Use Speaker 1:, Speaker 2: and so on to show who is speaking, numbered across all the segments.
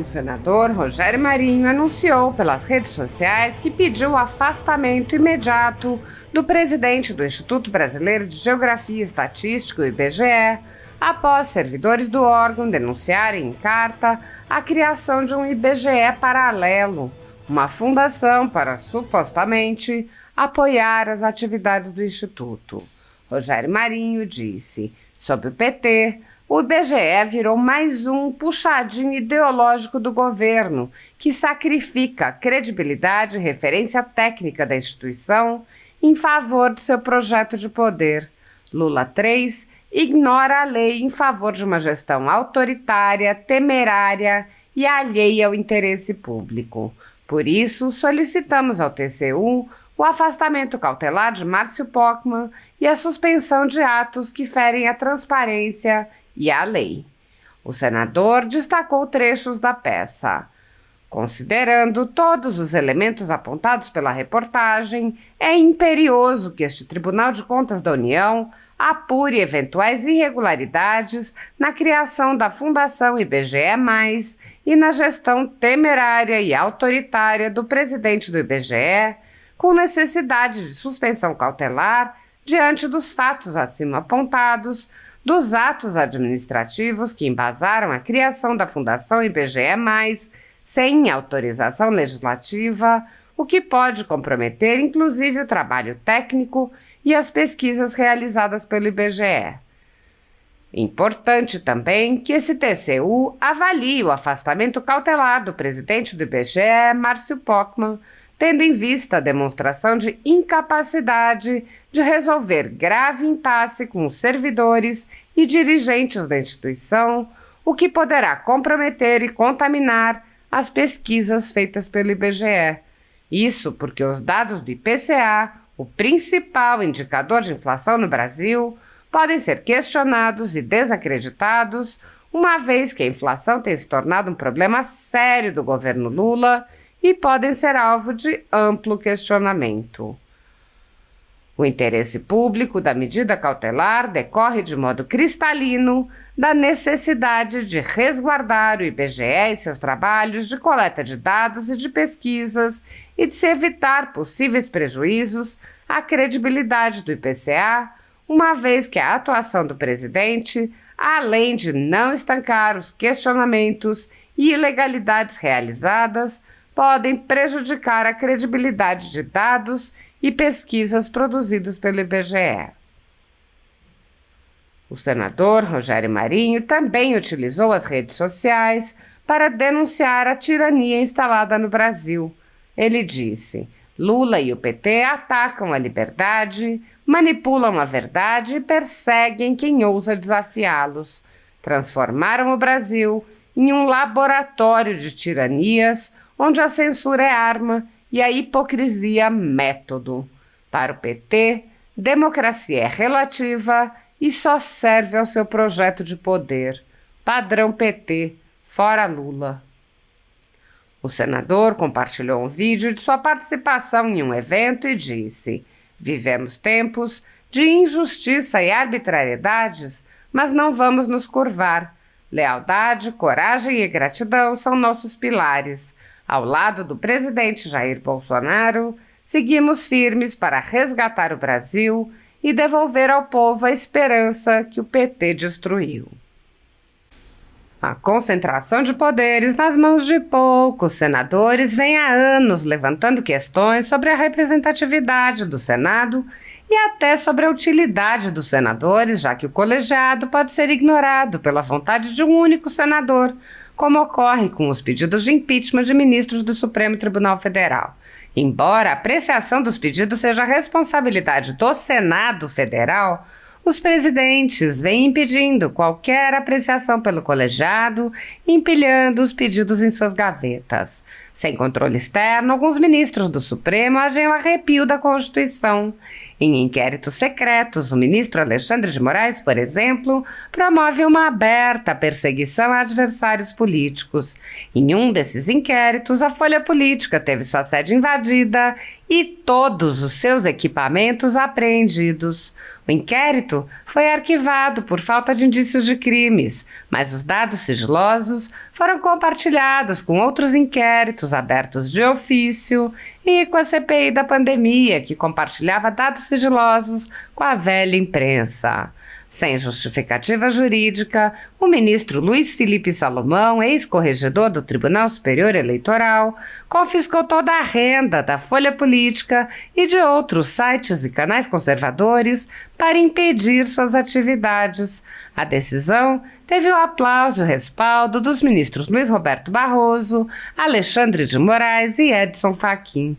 Speaker 1: O senador Rogério Marinho anunciou pelas redes sociais que pediu o afastamento imediato do presidente do Instituto Brasileiro de Geografia e Estatística, o IBGE, após servidores do órgão denunciarem em carta a criação de um IBGE paralelo, uma fundação para, supostamente, apoiar as atividades do Instituto. Rogério Marinho disse: sob o PT, o IBGE virou mais um puxadinho ideológico do governo, que sacrifica a credibilidade e referência técnica da instituição em favor de seu projeto de poder. Lula 3 ignora a lei em favor de uma gestão autoritária, temerária e alheia ao interesse público. Por isso, solicitamos ao TCU o afastamento cautelar de Márcio Pockmann e a suspensão de atos que ferem a transparência e a lei. O senador destacou trechos da peça. Considerando todos os elementos apontados pela reportagem, é imperioso que este Tribunal de Contas da União apure eventuais irregularidades na criação da Fundação IBGE+, e na gestão temerária e autoritária do presidente do IBGE, com necessidade de suspensão cautelar diante dos fatos acima apontados, dos atos administrativos que embasaram a criação da Fundação IBGE+, sem autorização legislativa, o que pode comprometer inclusive o trabalho técnico e as pesquisas realizadas pelo IBGE. Importante também que esse TCU avalie o afastamento cautelar do presidente do IBGE, Márcio Pockmann, tendo em vista a demonstração de incapacidade de resolver grave impasse com os servidores e dirigentes da instituição, o que poderá comprometer e contaminar as pesquisas feitas pelo IBGE. Isso porque os dados do IPCA, o principal indicador de inflação no Brasil, podem ser questionados e desacreditados, uma vez que a inflação tem se tornado um problema sério do governo Lula e podem ser alvo de amplo questionamento. O interesse público da medida cautelar decorre de modo cristalino da necessidade de resguardar o IBGE e seus trabalhos de coleta de dados e de pesquisas e de se evitar possíveis prejuízos à credibilidade do IPCA, uma vez que a atuação do presidente, além de não estancar os questionamentos e ilegalidades realizadas, podem prejudicar a credibilidade de dados e pesquisas produzidos pelo IBGE. O senador Rogério Marinho também utilizou as redes sociais para denunciar a tirania instalada no Brasil. Ele disse: Lula e o PT atacam a liberdade, manipulam a verdade e perseguem quem ousa desafiá-los. Transformaram o Brasil em um laboratório de tiranias, onde a censura é arma e a hipocrisia método. Para o PT, democracia é relativa e só serve ao seu projeto de poder. Padrão PT, fora Lula. O senador compartilhou um vídeo de sua participação em um evento e disse: vivemos tempos de injustiça e arbitrariedades, mas não vamos nos curvar. Lealdade, coragem e gratidão são nossos pilares. Ao lado do presidente Jair Bolsonaro, seguimos firmes para resgatar o Brasil e devolver ao povo a esperança que o PT destruiu. A concentração de poderes nas mãos de poucos senadores vem há anos levantando questões sobre a representatividade do Senado e até sobre a utilidade dos senadores, já que o colegiado pode ser ignorado pela vontade de um único senador, como ocorre com os pedidos de impeachment de ministros do Supremo Tribunal Federal. Embora a apreciação dos pedidos seja responsabilidade do Senado Federal, os presidentes vêm impedindo qualquer apreciação pelo colegiado, empilhando os pedidos em suas gavetas. Sem controle externo, alguns ministros do Supremo agem ao arrepio da Constituição. Em inquéritos secretos, o ministro Alexandre de Moraes, por exemplo, promove uma aberta perseguição a adversários políticos. Em um desses inquéritos, a Folha Política teve sua sede invadida e todos os seus equipamentos apreendidos. O inquérito foi arquivado por falta de indícios de crimes, mas os dados sigilosos foram compartilhados com outros inquéritos abertos de ofício e com a CPI da pandemia, que compartilhava dados sigilosos com a velha imprensa. Sem justificativa jurídica, o ministro Luiz Felipe Salomão, ex-corregedor do Tribunal Superior Eleitoral, confiscou toda a renda da Folha Política e de outros sites e canais conservadores para impedir suas atividades. A decisão teve o aplauso e o respaldo dos ministros Luiz Roberto Barroso, Alexandre de Moraes e Edson Fachin.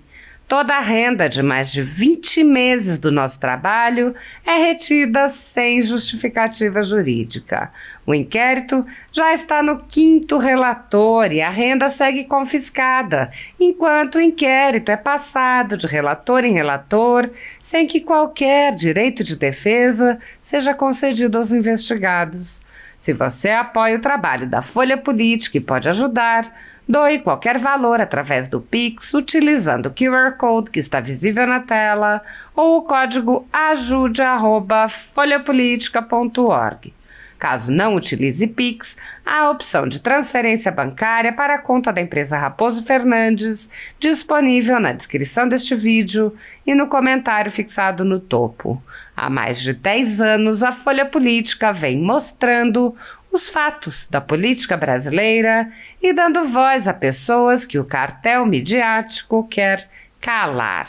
Speaker 1: Toda a renda de mais de 20 meses do nosso trabalho é retida sem justificativa jurídica. O inquérito já está no 5º relator e a renda segue confiscada, enquanto o inquérito é passado de relator em relator, sem que qualquer direito de defesa seja concedido aos investigados. Se você apoia o trabalho da Folha Política e pode ajudar, doe qualquer valor através do Pix utilizando o QR Code que está visível na tela ou o código ajude@folhapolitica.org. Caso não utilize Pix, há a opção de transferência bancária para a conta da empresa Raposo Fernandes, disponível na descrição deste vídeo e no comentário fixado no topo. Há mais de 10 anos, a Folha Política vem mostrando os fatos da política brasileira e dando voz a pessoas que o cartel midiático quer calar.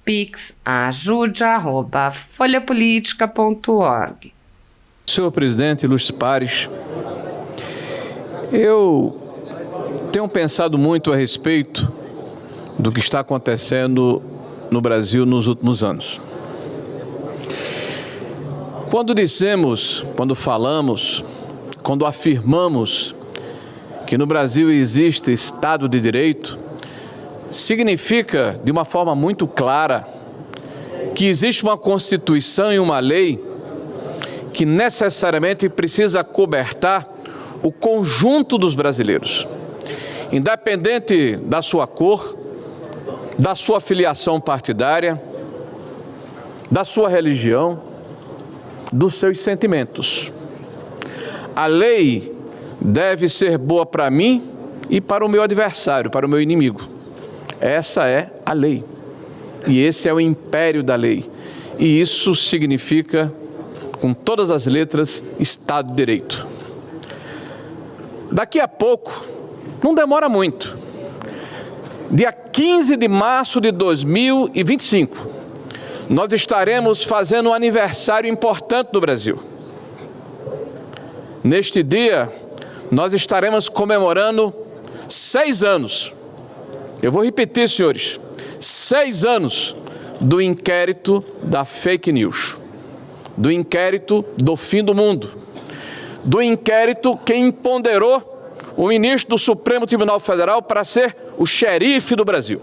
Speaker 1: Pix ajude@folhapolitica.org.
Speaker 2: Senhor presidente, ilustres pares, eu tenho pensado muito a respeito do que está acontecendo no Brasil nos últimos anos. Quando dissemos, quando falamos, quando afirmamos que no Brasil existe Estado de Direito, significa, de uma forma muito clara, que existe uma Constituição e uma lei que necessariamente precisa acobertar o conjunto dos brasileiros, independente da sua cor, da sua filiação partidária, da sua religião, dos seus sentimentos. A lei deve ser boa para mim e para o meu adversário, para o meu inimigo. Essa é a lei. E esse é o império da lei. E isso significa, com todas as letras, Estado de Direito. Daqui a pouco, não demora muito, dia 15 de março de 2025, nós estaremos fazendo um aniversário importante do Brasil. Neste dia, nós estaremos comemorando 6 anos. Eu vou repetir, senhores, 6 anos do inquérito da fake news. Do inquérito do fim do mundo, do inquérito que empoderou o ministro do Supremo Tribunal Federal para ser o xerife do Brasil,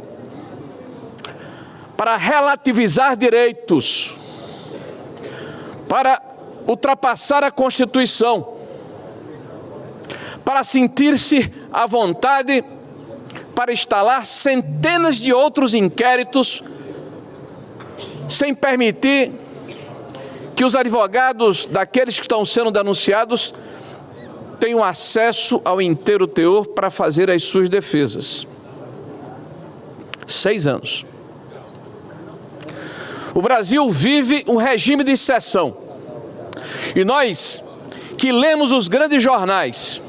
Speaker 2: para relativizar direitos, para ultrapassar a Constituição, para sentir-se à vontade para instalar centenas de outros inquéritos sem permitir que os advogados daqueles que estão sendo denunciados tenham acesso ao inteiro teor para fazer as suas defesas. 6 anos. O Brasil vive um regime de exceção. E nós, que lemos os grandes jornais,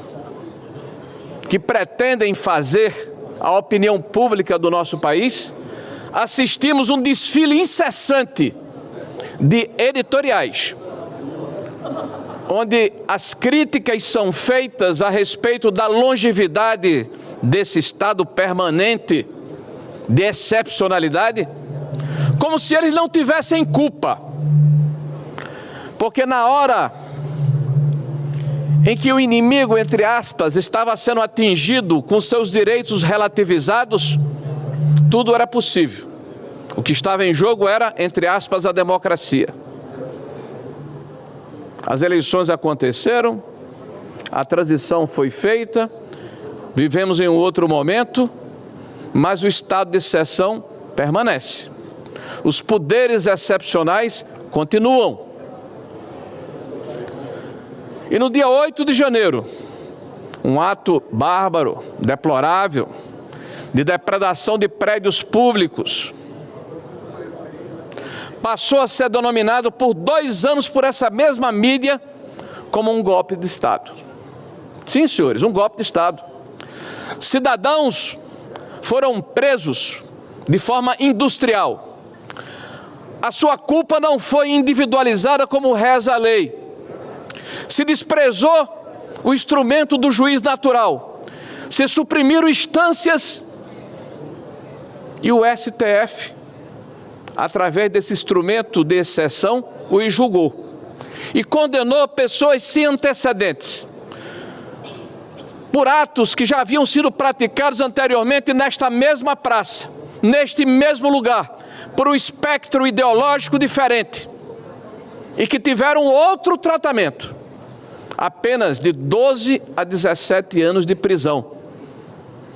Speaker 2: que pretendem fazer a opinião pública do nosso país, assistimos um desfile incessante de editoriais, onde as críticas são feitas a respeito da longevidade desse estado permanente de excepcionalidade, como se eles não tivessem culpa, porque na hora em que o inimigo, entre aspas, estava sendo atingido com seus direitos relativizados, tudo era possível. O que estava em jogo era, entre aspas, a democracia. As eleições aconteceram, a transição foi feita, vivemos em um outro momento, mas o estado de exceção permanece. Os poderes excepcionais continuam. E no dia 8 de janeiro, um ato bárbaro, deplorável, de depredação de prédios públicos, passou a ser denominado por 2 anos por essa mesma mídia como um golpe de Estado. Sim, senhores, um golpe de Estado. Cidadãos foram presos de forma industrial. A sua culpa não foi individualizada como reza a lei. Se desprezou o instrumento do juiz natural. Se suprimiram instâncias e o STF, através desse instrumento de exceção, o julgou e condenou pessoas sem antecedentes por atos que já haviam sido praticados anteriormente nesta mesma praça, neste mesmo lugar, por um espectro ideológico diferente e que tiveram outro tratamento, apenas de 12 a 17 anos de prisão,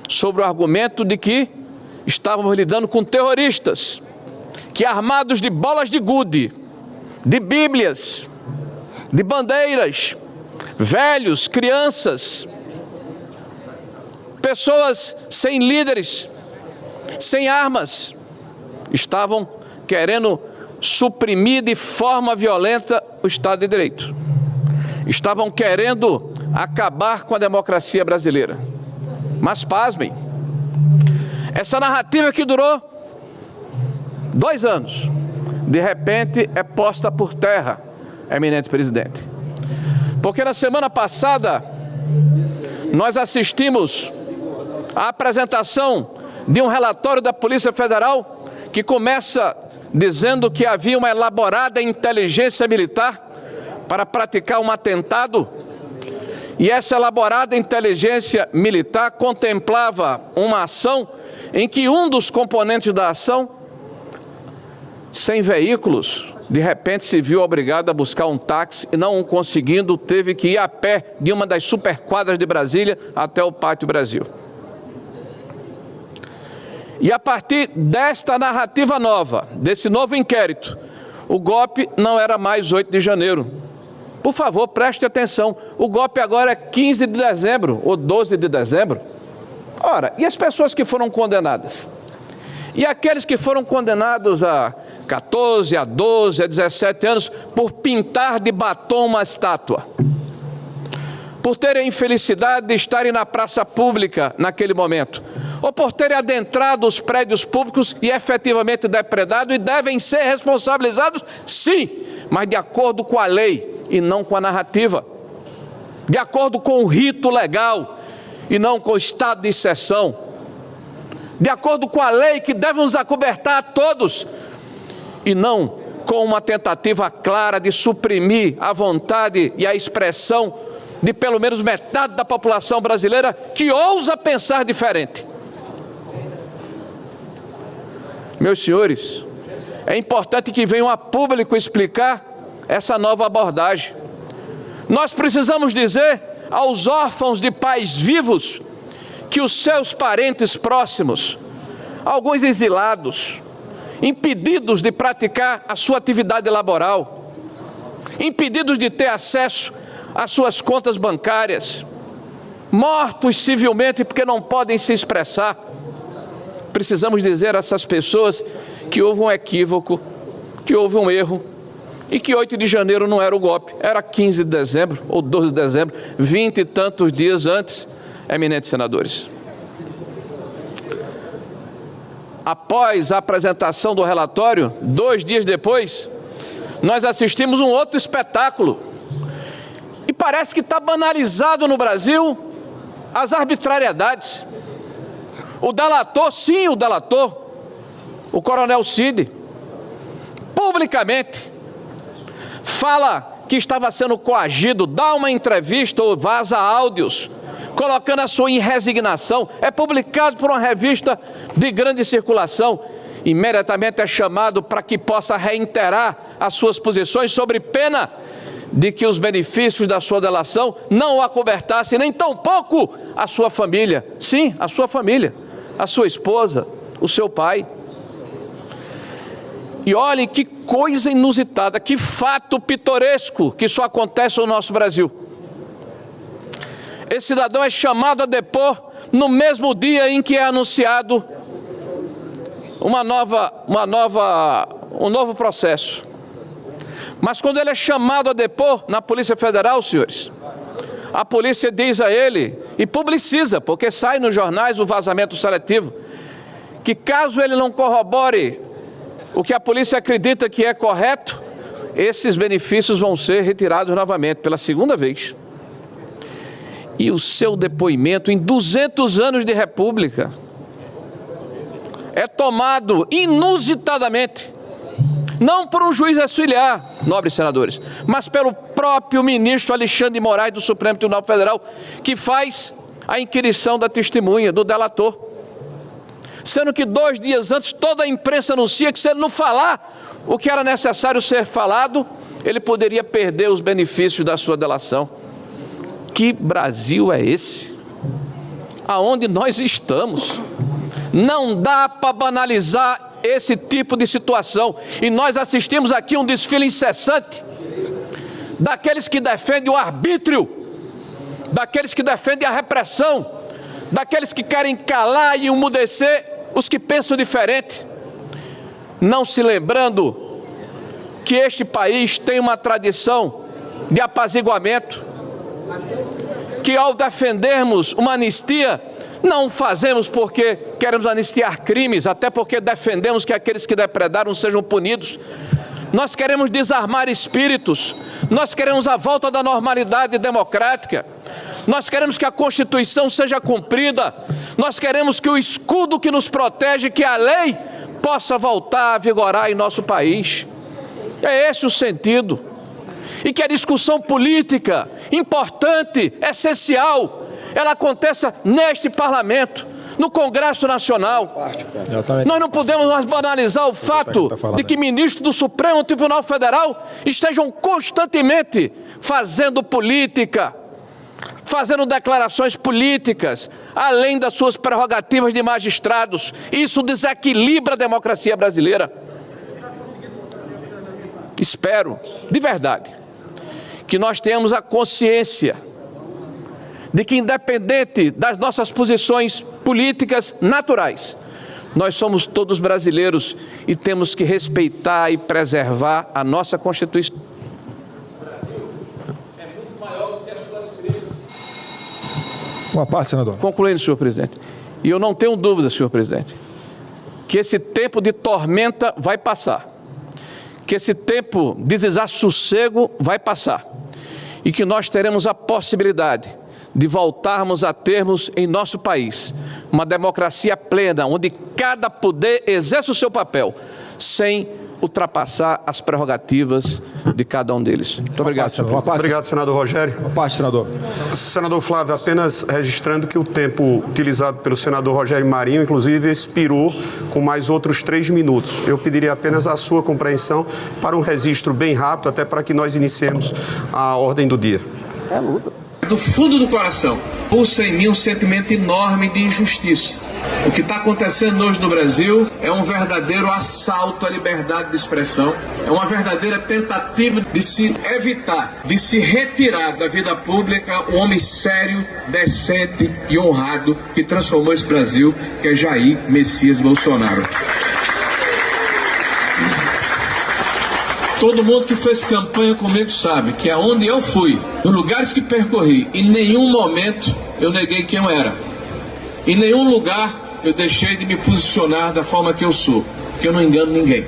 Speaker 2: sob o argumento de que estávamos lidando com terroristas, que armados de bolas de gude, de bíblias, de bandeiras, velhos, crianças, pessoas sem líderes, sem armas, estavam querendo suprimir de forma violenta o Estado de Direito. Estavam querendo acabar com a democracia brasileira. Mas pasmem, essa narrativa que durou 2 anos, de repente é posta por terra, eminente presidente. Porque na semana passada, nós assistimos à apresentação de um relatório da Polícia Federal que começa dizendo que havia uma elaborada inteligência militar para praticar um atentado, e essa elaborada inteligência militar contemplava uma ação em que um dos componentes da ação, sem veículos, de repente se viu obrigado a buscar um táxi e não conseguindo, teve que ir a pé de uma das superquadras de Brasília até o Pátio Brasil. E a partir desta narrativa nova, desse novo inquérito, o golpe não era mais 8 de janeiro. Por favor, preste atenção, o golpe agora é 15 de dezembro ou 12 de dezembro. Ora, e as pessoas que foram condenadas? E aqueles que foram condenados a 14, a 12, a 17 anos por pintar de batom uma estátua, por terem a infelicidade de estarem na praça pública naquele momento, ou por terem adentrado os prédios públicos e efetivamente depredado, e devem ser responsabilizados, sim, mas de acordo com a lei e não com a narrativa, de acordo com o rito legal e não com o estado de exceção, de acordo com a lei que deve nos acobertar a todos, e não com uma tentativa clara de suprimir a vontade e a expressão de pelo menos metade da população brasileira que ousa pensar diferente. Meus senhores, é importante que venham a público explicar essa nova abordagem. Nós precisamos dizer aos órfãos de pais vivos que os seus parentes próximos, alguns exilados, impedidos de praticar a sua atividade laboral, impedidos de ter acesso às suas contas bancárias, mortos civilmente porque não podem se expressar. Precisamos dizer a essas pessoas que houve um equívoco, que houve um erro, e que 8 de janeiro não era o golpe, era 15 de dezembro ou 12 de dezembro, 20 e tantos dias antes, eminentes senadores. Após a apresentação do relatório, 2 dias depois, nós assistimos um outro espetáculo. E parece que está banalizado no Brasil as arbitrariedades. O delator, sim, o delator, o coronel Cid, publicamente, fala que estava sendo coagido dá uma entrevista ou vaza áudios, colocando a sua resignação, é publicado por uma revista de grande circulação, imediatamente é chamado para que possa reiterar as suas posições sobre pena de que os benefícios da sua delação não o acobertassem, nem tampouco a sua família. Sim, a sua família, a sua esposa, o seu pai. E olhem que coisa inusitada, que fato pitoresco que só acontece no nosso Brasil. Esse cidadão é chamado a depor no mesmo dia em que é anunciado um novo processo. Mas quando ele é chamado a depor na Polícia Federal, senhores, a polícia diz a ele, e publiciza, porque sai nos jornais o vazamento seletivo, que caso ele não corrobore o que a polícia acredita que é correto, esses benefícios vão ser retirados novamente, pela segunda vez. E o seu depoimento em 200 anos de república é tomado inusitadamente, não por um juiz auxiliar, nobres senadores, mas pelo próprio ministro Alexandre de Moraes do Supremo Tribunal Federal, que faz a inquirição da testemunha, do delator. Sendo que 2 dias antes toda a imprensa anuncia que se ele não falar o que era necessário ser falado, ele poderia perder os benefícios da sua delação. Que Brasil é esse? Aonde nós estamos? Não dá para banalizar esse tipo de situação. E nós assistimos aqui um desfile incessante daqueles que defendem o arbítrio, daqueles que defendem a repressão, daqueles que querem calar e emudecer os que pensam diferente, não se lembrando que este país tem uma tradição de apaziguamento, que ao defendermos uma anistia, não fazemos porque queremos anistiar crimes, até porque defendemos que aqueles que depredaram sejam punidos. Nós queremos desarmar espíritos, nós queremos a volta da normalidade democrática, nós queremos que a Constituição seja cumprida, nós queremos que o escudo que nos protege, que a lei, possa voltar a vigorar em nosso país. É esse o sentido. E que a discussão política, importante, essencial, ela aconteça neste parlamento, no Congresso Nacional. Nós não podemos mais banalizar o fato de que ministros do Supremo Tribunal Federal estejam constantemente fazendo política, fazendo declarações políticas, além das suas prerrogativas de magistrados. Isso desequilibra a democracia brasileira. Espero, de verdade, que nós tenhamos a consciência de que, independente das nossas posições políticas naturais, nós somos todos brasileiros e temos que respeitar e preservar a nossa Constituição. É muito maior do que as suas crises.
Speaker 3: Uma paz, senador.
Speaker 2: Concluindo, senhor presidente, e eu não tenho dúvida, senhor presidente, que esse tempo de tormenta vai passar, que esse tempo de desassossego vai passar, e que nós teremos a possibilidade de voltarmos a termos em nosso país uma democracia plena, onde cada poder exerce o seu papel, sem ultrapassar as prerrogativas de cada um deles. Muito obrigado, senhor presidente.
Speaker 4: Obrigado, senador Rogério.
Speaker 3: Uma parte, senador.
Speaker 4: Senador Flávio, apenas registrando que o tempo utilizado pelo senador Rogério Marinho, inclusive, expirou com mais outros 3 minutos. Eu pediria apenas a sua compreensão para um registro bem rápido, até para que nós iniciemos a ordem do dia.
Speaker 2: É luta.
Speaker 5: Do fundo do coração, pulsa em mim um sentimento enorme de injustiça. O que está acontecendo hoje no Brasil é um verdadeiro assalto à liberdade de expressão, é uma verdadeira tentativa de se evitar, de se retirar da vida pública um homem sério, decente e honrado que transformou esse Brasil, que é Jair Messias Bolsonaro. Todo mundo que fez campanha comigo sabe que aonde eu fui, nos lugares que percorri, em nenhum momento eu neguei quem eu era. Em nenhum lugar eu deixei de me posicionar da forma que eu sou, porque eu não engano ninguém.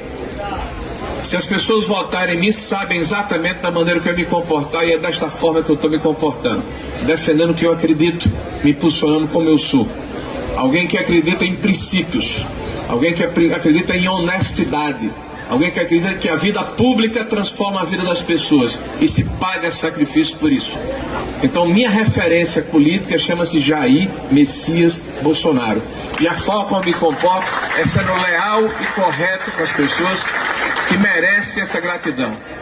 Speaker 5: Se as pessoas votarem em mim, sabem exatamente da maneira que eu me comportar, e é desta forma que eu estou me comportando, defendendo o que eu acredito, me posicionando como eu sou. Alguém que acredita em princípios, alguém que acredita em honestidade, Alguém que acredita que a vida pública transforma a vida das pessoas e se paga sacrifício por isso. Então, minha referência política chama-se Jair Messias Bolsonaro. E a forma como me comporto é sendo leal e correto com as pessoas que merecem essa gratidão.